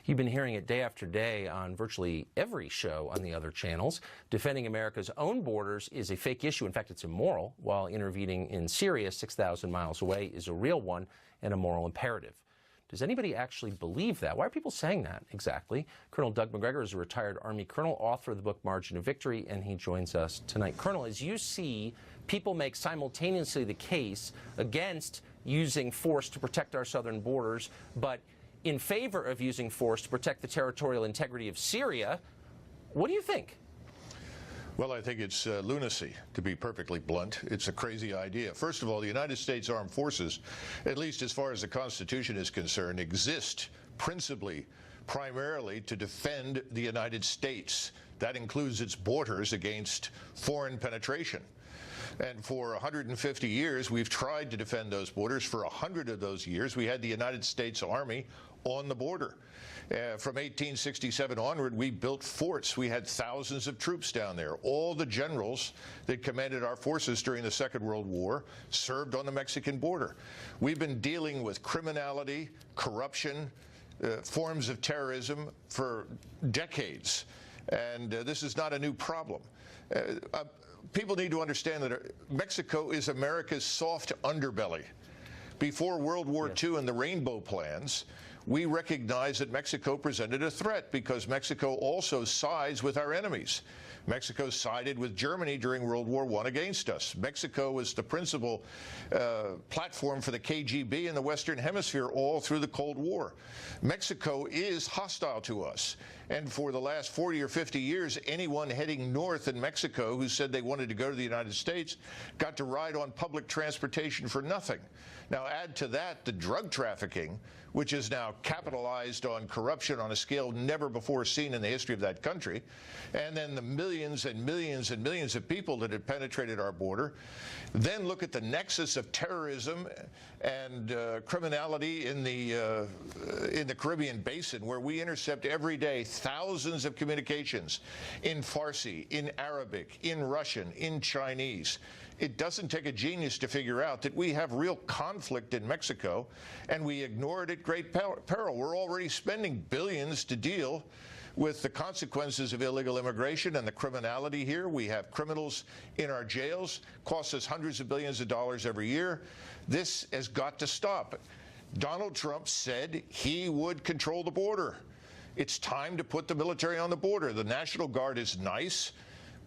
You've been hearing it day after day on virtually every show on the other channels. Defending America's own borders is a fake issue. In fact, it's immoral, while intervening in Syria 6,000 miles away is a real one and a moral imperative. Does anybody actually believe that? Why are people saying that exactly? Colonel Doug Macgregor is a retired Army colonel, author of the book Margin of Victory, and he joins us tonight. Colonel, as you see, people make simultaneously the case against using force to protect our southern borders, but in favor of using force to protect the territorial integrity of Syria. What do you think? Well, I think it's lunacy, to be perfectly blunt. It's a crazy idea. First of all, the United States Armed Forces, at least as far as the Constitution is concerned, exist primarily to defend the United States. That includes its borders against foreign penetration. And for 150 years, we've tried to defend those borders. For 100 of those years, we had the United States Army on the border. From 1867 onward, we built forts. We had thousands of troops down there. All the generals that commanded our forces during the Second World War served on the Mexican border. We've been dealing with criminality, corruption, forms of terrorism for decades. And this is not a new problem. People need to understand that Mexico is America's soft underbelly. Before World War II and the Rainbow Plans, we recognized that Mexico presented a threat because Mexico also sides with our enemies. Mexico sided with Germany during World War I against us. Mexico was the principal platform for the KGB in the Western Hemisphere all through the Cold War. Mexico is hostile to us. And for the last 40 or 50 years, anyone heading north in Mexico who said they wanted to go to the United States got to ride on public transportation for nothing. Now add to that the drug trafficking, which is now capitalized on corruption on a scale never before seen in the history of that country, and then the millions and millions and millions of people that have penetrated our border. Then look at the nexus of terrorism and criminality in the Caribbean Basin, where we intercept every day thousands of communications in Farsi, in Arabic, in Russian, in Chinese. It doesn't take a genius to figure out that we have real conflict in Mexico, and we ignore it at great peril. We're already spending billions to deal with the consequences of illegal immigration and the criminality here. We have criminals in our jails, costs us hundreds of billions of dollars every year. This has got to stop. Donald Trump said he would control the border. It's time to put the military on the border. The National Guard is nice,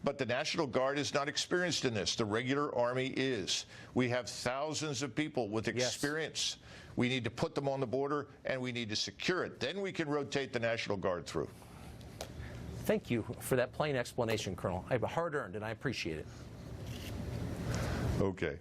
but the National Guard is not experienced in this. The regular Army is. We have thousands of people with experience. Yes. We need to put them on the border, and we need to secure it. Then we can rotate the National Guard through. Thank you for that plain explanation, Colonel. I have a hard-earned, and I appreciate it. Okay.